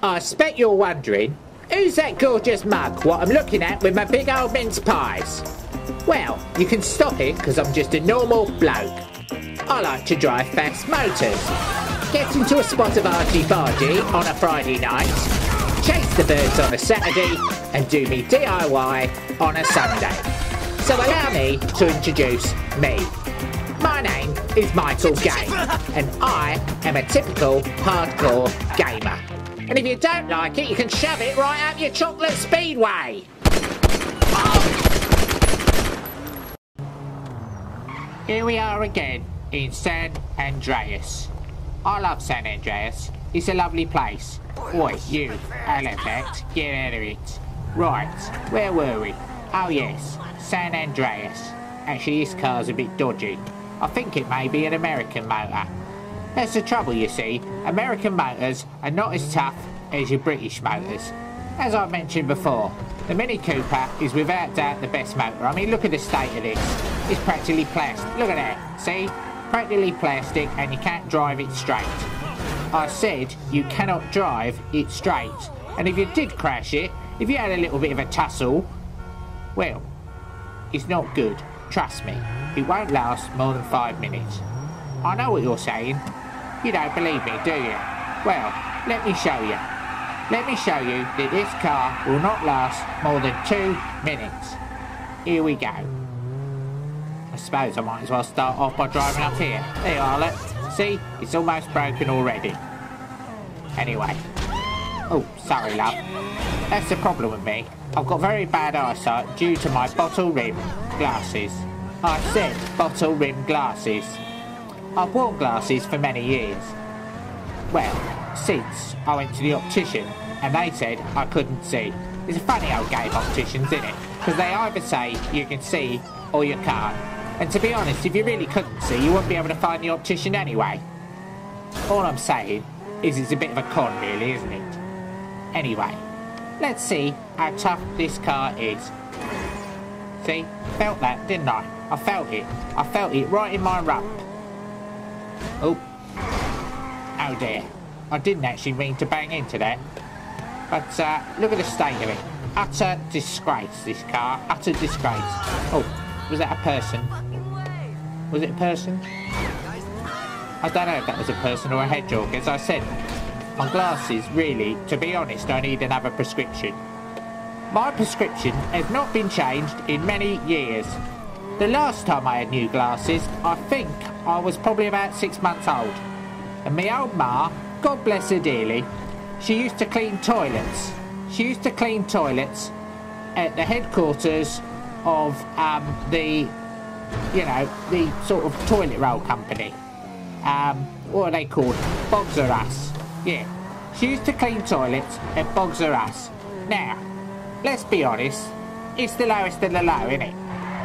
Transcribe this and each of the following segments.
I expect you're wondering, who's that gorgeous mug what I'm looking at with my big old mince pies? Well, you can stop it because I'm just a normal bloke. I like to drive fast motors, get into a spot of argy-bargy on a Friday night, chase the birds on a Saturday and do me DIY on a Sunday. So allow me to introduce me. My name is Michael Cain and I am a typical hardcore gamer. And if you don't like it, you can shove it right up your chocolate speedway. Here we are again in San Andreas. I love San Andreas. It's a lovely place. Oi, you, Halifax, get out of it. Right, where were we? Oh yes, San Andreas. Actually, this car's a bit dodgy. I think it may be an American motor. That's the trouble, you see. American motors are not as tough as your British motors. As I mentioned before, the Mini Cooper is without doubt the best motor. I mean, look at the state of this. It's practically plastic. Look at that. See? Practically plastic, and you can't drive it straight. I said you cannot drive it straight. And if you did crash it, if you had a little bit of a tussle, well, it's not good. Trust me. It won't last more than 5 minutes. I know what you're saying. You don't believe me, do you? Well, let me show you. Let me show you that this car will not last more than 2 minutes. Here we go. I suppose I might as well start off by driving up here. There you are, look. See? It's almost broken already. Anyway. Oh, sorry, love. That's the problem with me. I've got very bad eyesight due to my bottle rim glasses. I said bottle rim glasses. I've worn glasses for many years. Well, since I went to the optician and they said I couldn't see. It's a funny old game, opticians, isn't it? Because they either say you can see or you can't. And to be honest, if you really couldn't see, you wouldn't be able to find the optician anyway. All I'm saying is it's a bit of a con, really, isn't it? Anyway, let's see how tough this car is. See? Felt that, didn't I? I felt it. I felt it right in my rump. Oh. Oh dear. I didn't actually mean to bang into that. But look at the state of it. Utter disgrace, this car. Utter disgrace. Oh, was that a person? Was it a person? I don't know if that was a person or a hedgehog. As I said, my glasses, really, to be honest, I need another prescription. My prescription has not been changed in many years. The last time I had new glasses, I think I was probably about 6 months old. And my old ma, God bless her dearly, she used to clean toilets. She used to clean toilets at the headquarters of the sort of toilet roll company. What are they called? Bogs R Us. Yeah. She used to clean toilets at Bogs R Us. Now, let's be honest, it's the lowest of the low, isn't it?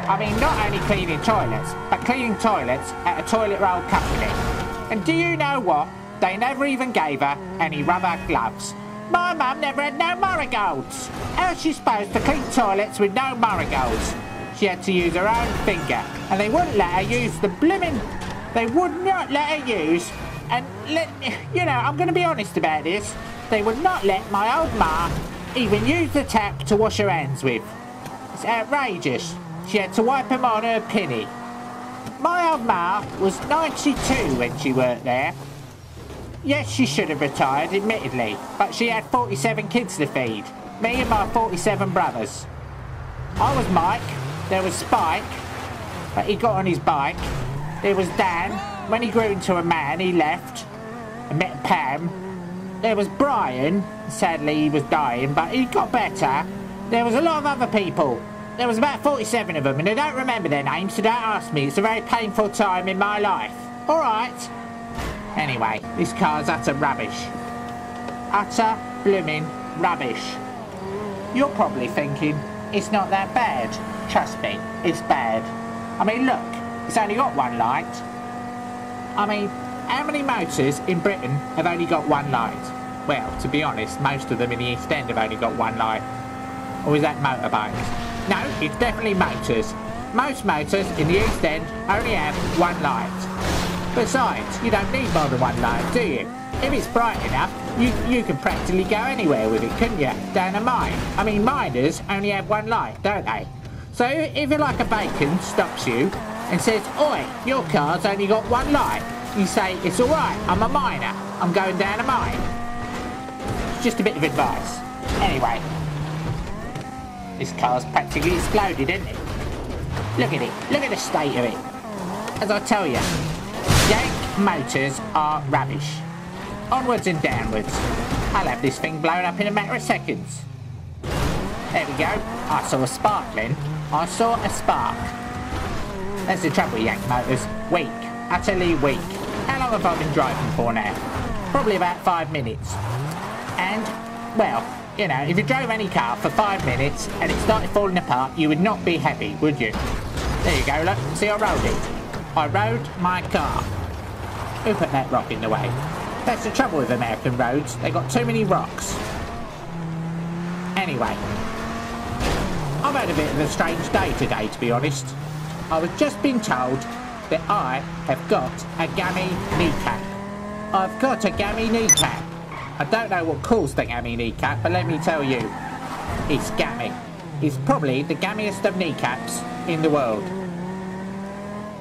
I mean, not only cleaning toilets, but cleaning toilets at a toilet roll company. And do you know what? They never even gave her any rubber gloves. My mum never had no marigolds. How's she supposed to clean toilets with no marigolds? She had to use her own finger, and they wouldn't let her use the blimmin'... They would not let her use... And I'm going to be honest about this. They would not let my old ma even use the tap to wash her hands with. It's outrageous. She had to wipe them on her pinny. My old ma was 92 when she worked there. Yes, she should have retired, admittedly, but she had 47 kids to feed. Me and my 47 brothers. I was Mike, there was Spike, but he got on his bike. There was Dan, when he grew into a man, he left and met Pam. There was Brian, sadly he was dying, but he got better. There was a lot of other people. There was about 47 of them, and I don't remember their names, so don't ask me. It's a very painful time in my life. Alright. Anyway, this car's utter rubbish. Utter blooming rubbish. You're probably thinking, it's not that bad. Trust me, it's bad. I mean, look, it's only got one light. I mean, how many motors in Britain have only got one light? Well, to be honest, most of them in the East End have only got one light. Or is that motorbikes? No, it's definitely motors. Most motors in the East End only have one light. Besides, you don't need more than one light, do you? If it's bright enough, You could practically go anywhere with it, couldn't you? Down a mine. I mean, miners only have one light, don't they? So if you're like a bacon stops you and says, "Oi, your car's only got one light," you say, "It's all right, I'm a miner. I'm going down a mine." It's just a bit of advice. Anyway, this car's practically exploded, isn't it? Look at it. Look at the state of it. As I tell you, Yank motors are rubbish. Onwards and downwards. I'll have this thing blown up in a matter of seconds. There we go. I saw a spark then. I saw a spark. That's the trouble with Yank motors. Weak. Utterly weak. How long have I been driving for now? Probably about 5 minutes. And, well, you know, if you drove any car for 5 minutes and it started falling apart, you would not be happy, would you? There you go, look. See, I rode it. I rode my car. Who put that rock in the way? That's the trouble with American roads. They've got too many rocks. Anyway, I've had a bit of a strange day today, to be honest. I was just being told that I have got a gammy kneecap. I've got a gammy kneecap. I don't know what caused the gammy kneecap, but let me tell you, it's gammy. It's probably the gammiest of kneecaps in the world.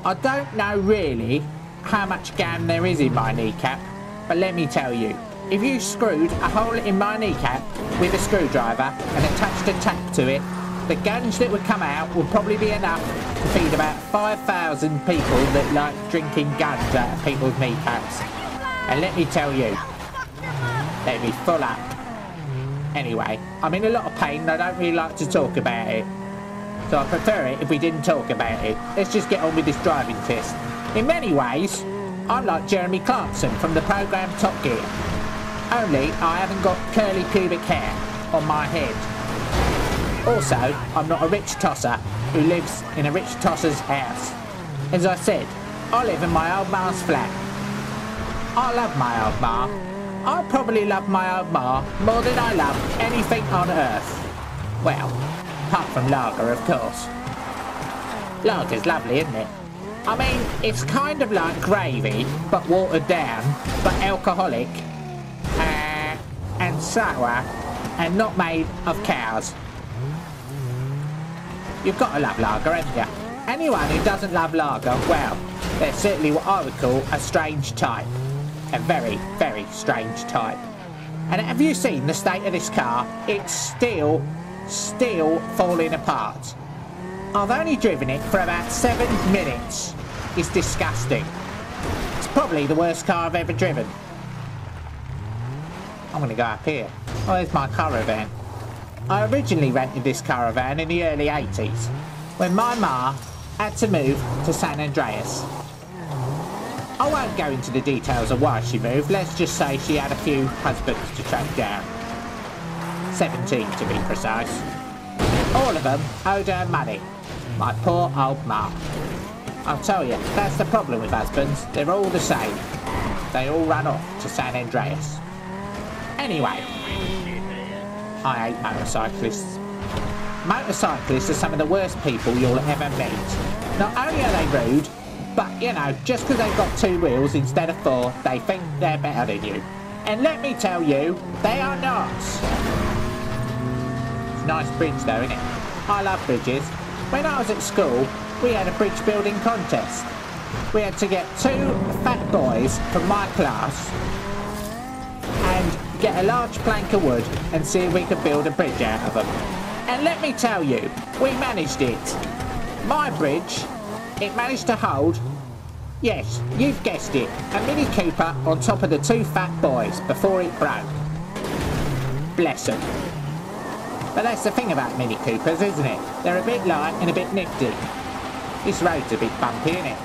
I don't know really how much gam there is in my kneecap, but let me tell you, if you screwed a hole in my kneecap with a screwdriver and attached a tap to it, the gunge that would come out would probably be enough to feed about 5,000 people that like drinking guns out of people's kneecaps. And let me tell you, they'd be full up. Anyway, I'm in a lot of pain and I don't really like to talk about it. So I prefer it if we didn't talk about it. Let's just get on with this driving test. In many ways, I'm like Jeremy Clarkson from the programme Top Gear. Only I haven't got curly pubic hair on my head. Also, I'm not a rich tosser who lives in a rich tosser's house. As I said, I live in my old ma's flat. I love my old ma. I probably love my old ma more than I love anything on earth. Well, apart from lager, of course. Lager's lovely, isn't it? I mean, it's kind of like gravy, but watered down, but alcoholic, and sour, and not made of cows. You've got to love lager, haven't you? Anyone who doesn't love lager, well, they're certainly what I would call a strange type. A very, very strange type. And have you seen the state of this car? It's still falling apart. I've only driven it for about 7 minutes. It's disgusting. It's probably the worst car I've ever driven. I'm going to go up here. Oh, there's my caravan. I originally rented this caravan in the early 80s, when my ma had to move to San Andreas. I won't go into the details of why she moved. Let's just say she had a few husbands to track down. 17 to be precise. All of them owed her money. My poor old ma. I'll tell you, that's the problem with husbands. They're all the same. They all run off to San Andreas. Anyway, I hate motorcyclists. Motorcyclists are some of the worst people you'll ever meet. Not only are they rude, but, you know, just because they've got 2 wheels instead of 4, they think they're better than you. And let me tell you, they are not. It's a nice bridge though, isn't it? I love bridges. When I was at school, we had a bridge building contest. We had to get 2 fat boys from my class and get a large plank of wood and see if we could build a bridge out of them. And let me tell you, we managed it. My bridge, it managed to hold, yes, you've guessed it, a Mini Cooper on top of the 2 fat boys before it broke. Bless them. But that's the thing about Mini Coopers, isn't it? They're a bit light and a bit nifty. This road's a bit bumpy, isn't it?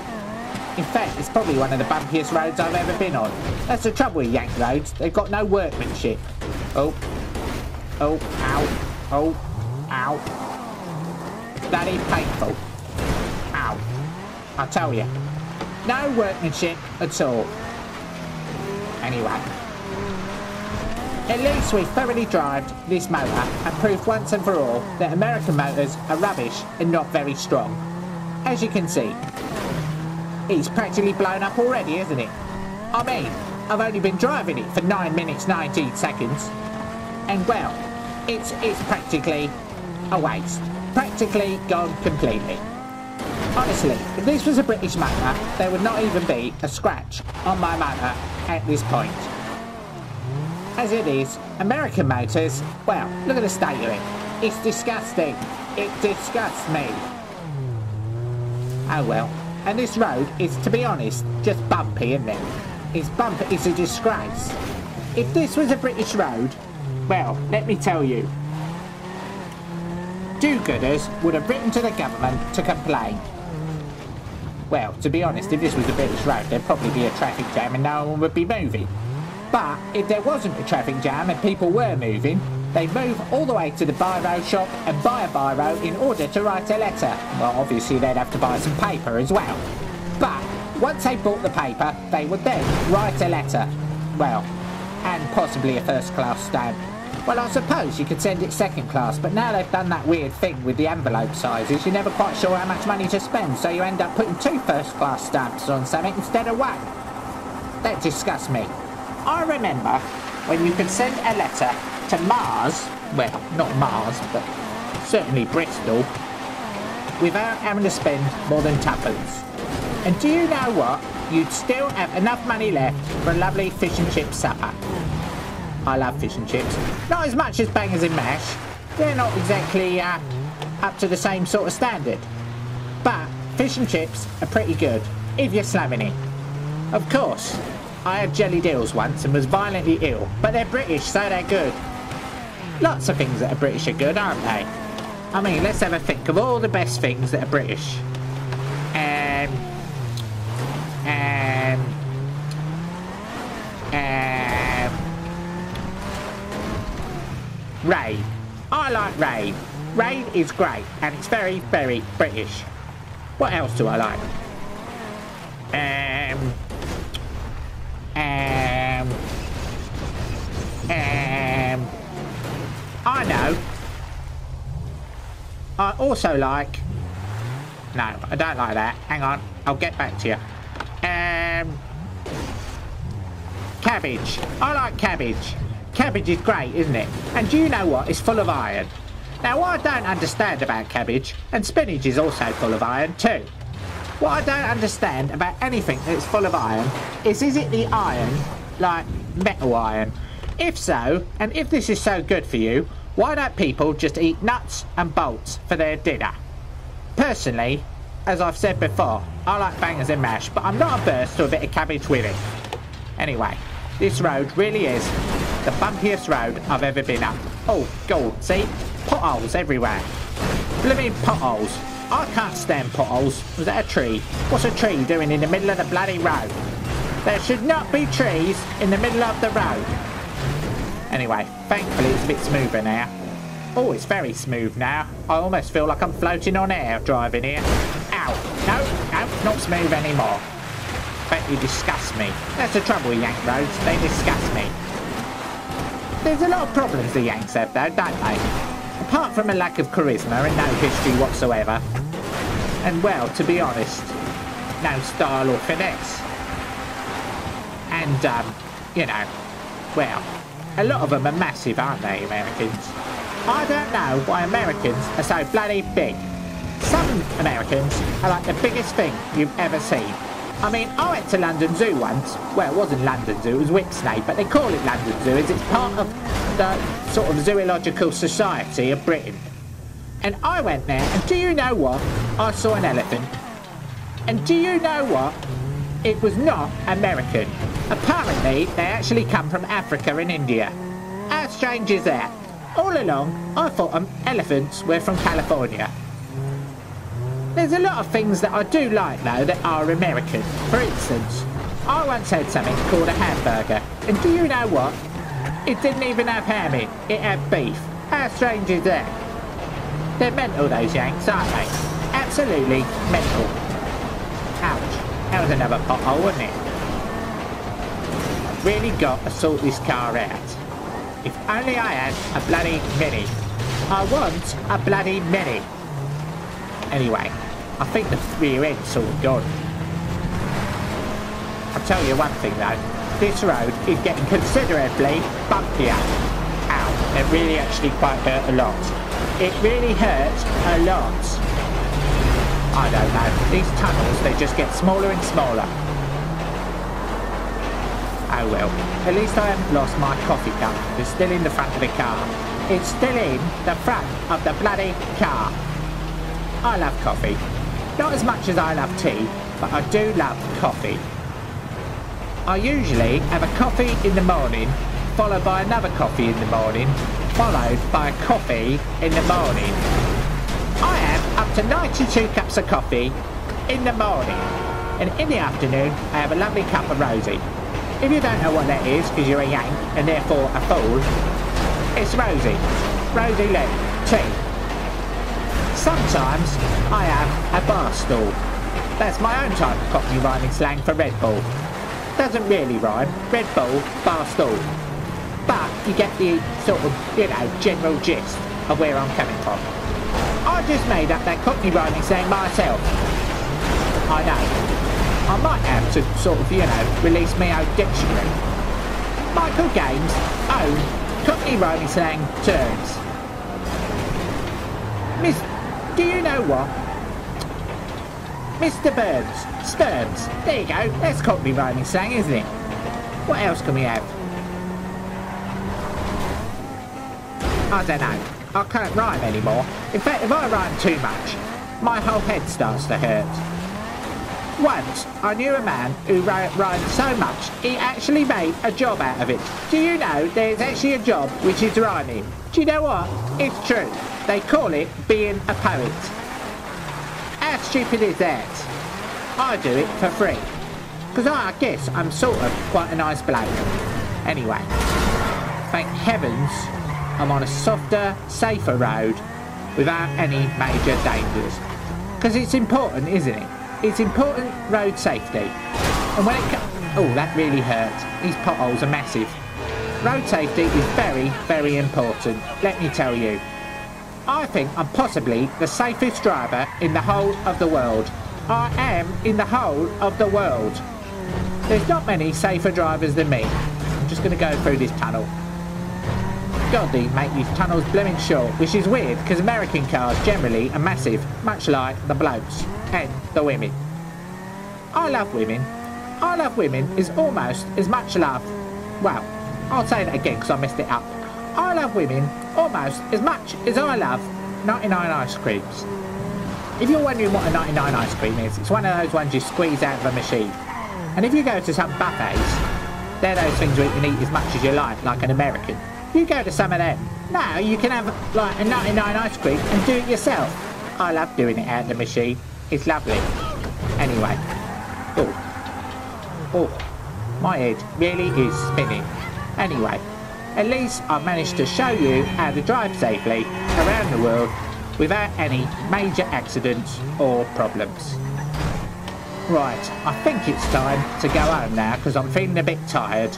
In fact, it's probably one of the bumpiest roads I've ever been on. That's the trouble with Yank roads. They've got no workmanship. Oh. Oh, ow. Oh, ow. Bloody painful. Ow. I tell you. No workmanship at all. Anyway. At least we've thoroughly drived this motor and proved once and for all that American motors are rubbish and not very strong. As you can see, it's practically blown up already, isn't it? I mean, I've only been driving it for 9 minutes 19 seconds. And well, it's practically a waste. Practically gone completely. Honestly, if this was a British motor, there would not even be a scratch on my motor at this point. As it is, American motors, well, look at the state of it. It's disgusting. It disgusts me. Oh well. And this road is, to be honest, just bumpy, isn't it? It's bumpy, it's a disgrace. If this was a British road, well, let me tell you, do-gooders would have written to the government to complain. Well, to be honest, if this was a British road, there'd probably be a traffic jam and no one would be moving. But if there wasn't a traffic jam and people were moving, they'd move all the way to the biro shop and buy a biro in order to write a letter. Well, obviously they'd have to buy some paper as well. But once they bought the paper, they would then write a letter. Well, and possibly a first-class stamp. Well, I suppose you could send it second class, but now they've done that weird thing with the envelope sizes, you're never quite sure how much money to spend, so you end up putting 2 first-class stamps on something instead of 1. That disgusts me. I remember when you could send a letter to Mars, well, not Mars, but certainly Bristol, without having to spend more than 2pence. And do you know what? You'd still have enough money left for a lovely fish and chip supper. I love fish and chips. Not as much as bangers and mash. They're not exactly up to the same sort of standard. But fish and chips are pretty good, if you're slamming it. Of course, I had jelly deals once and was violently ill, but they're British, so they're good. Lots of things that are British are good, aren't they? I mean, let's have a think of all the best things that are British. Raid. I like Raid. Raid is great, and it's very, very British. What else do I like? I know. I also like... No, I don't like that. Hang on, I'll get back to you. Cabbage. I like cabbage. Cabbage is great, isn't it? And do you know what? It's full of iron. Now, what I don't understand about cabbage, and spinach is also full of iron too. What I don't understand about anything that's full of iron is it the iron, like metal iron? If so, and if this is so good for you, why don't people just eat nuts and bolts for their dinner? Personally, as I've said before, I like bangers and mash, but I'm not averse to a bit of cabbage with it. Anyway, this road really is the bumpiest road I've ever been up. Oh, God, see? Potholes everywhere. Blooming potholes. I can't stand potholes. Was that a tree? What's a tree doing in the middle of the bloody road? There should not be trees in the middle of the road. Anyway, thankfully it's a bit smoother now. Oh, it's very smooth now. I almost feel like I'm floating on air driving here. Ow. No, not smooth anymore. Bet you disgust me. That's the trouble with Yank roads. They disgust me. There's a lot of problems the Yanks have though, don't they? Apart from a lack of charisma and no history whatsoever. And well, to be honest, no style or finesse. And, you know, well, a lot of them are massive, aren't they, Americans? I don't know why Americans are so bloody big. Some Americans are like the biggest thing you've ever seen. I mean, I went to London Zoo once. Well, it wasn't London Zoo, it was Whipsnade, but they call it London Zoo as it's part of the sort of Zoological Society of Britain. And I went there, and do you know what? I saw an elephant. And do you know what? It was not American. Apparently, they actually come from Africa and India. How strange is that? All along, I thought elephants were from California. There's a lot of things that I do like, though, that are American. For instance, I once had something called a hamburger. And do you know what? It didn't even have ham in. It had beef. How strange is that? They're mental, those Yanks, aren't they? Absolutely mental. Ouch. That was another pothole, wasn't it? I've really got to sort this car out. If only I had a bloody Mini. I want a bloody Mini. Anyway, I think the rear end's sort of gone. I'll tell you one thing though, this road is getting considerably bumpier. Ow, it really actually quite hurt a lot. It really hurts a lot. I don't know, these tunnels, they just get smaller and smaller. Oh well, at least I haven't lost my coffee cup. It's still in the front of the car. It's still in the front of the bloody car. I love coffee. Not as much as I love tea, but I do love coffee. I usually have a coffee in the morning, followed by another coffee in the morning, followed by a coffee in the morning. I have up to 92 cups of coffee in the morning, and in the afternoon I have a lovely cup of rosy. If you don't know what that is, because you're a yank and therefore a fool, it's rosy. Rosy leg tea. Sometimes I have a bar stool. That's my own type of Cockney rhyming slang for Red Bull. Doesn't really rhyme. Red Bull, bar stool. But you get the sort of, general gist of where I'm coming from. I just made up that Cockney rhyming slang myself. I know. I might have to sort of, release my own dictionary. Michael Cain's own Cockney rhyming slang terms. Do you know what? Mr. Burns, Sperms. There you go, that's Cockney rhyming slang, isn't it? What else can we have? I don't know. I can't rhyme anymore. In fact, if I rhyme too much, my whole head starts to hurt. Once, I knew a man who rhymed so much, he actually made a job out of it. Do you know there's actually a job which is rhyming? Do you know what? It's true. They call it being a poet. How stupid is that? I do it for free. Because I guess I'm sort of quite a nice bloke. Anyway, thank heavens I'm on a softer, safer road without any major dangers. Because it's important, isn't it? It's important road safety. And when it comes... Oh, that really hurt. These potholes are massive. Road safety is very, very important, let me tell you. I think I'm possibly the safest driver in the whole of the world. I am in the whole of the world. There's not many safer drivers than me. I'm just going to go through this tunnel. God, they make these tunnels blooming short, which is weird because American cars generally are massive, much like the blokes and the women. I love women. I love women is almost as much love. Well, I'll say that again because I messed it up. I love women almost as much as I love 99 ice creams. If you're wondering what a 99 ice cream is, it's one of those ones you squeeze out of a machine. And if you go to some buffets, they're those things where you can eat as much as you like an American. You go to some of them. Now you can have like a 99 ice cream and do it yourself. I love doing it out of the machine. It's lovely. Anyway. Oh, my head really is spinning. Anyway, at least I've managed to show you how to drive safely around the world without any major accidents or problems. Right, I think it's time to go home now because I'm feeling a bit tired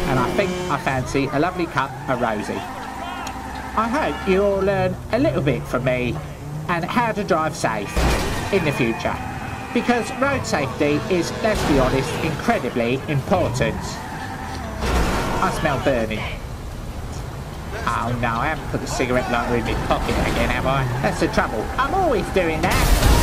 and I think I fancy a lovely cup of rosy. I hope you all learn a little bit from me and how to drive safe in the future. Because road safety is, let's be honest, incredibly important. I smell burning. Oh no, I haven't put the cigarette lighter in my pocket again, have I? That's the trouble. I'm always doing that.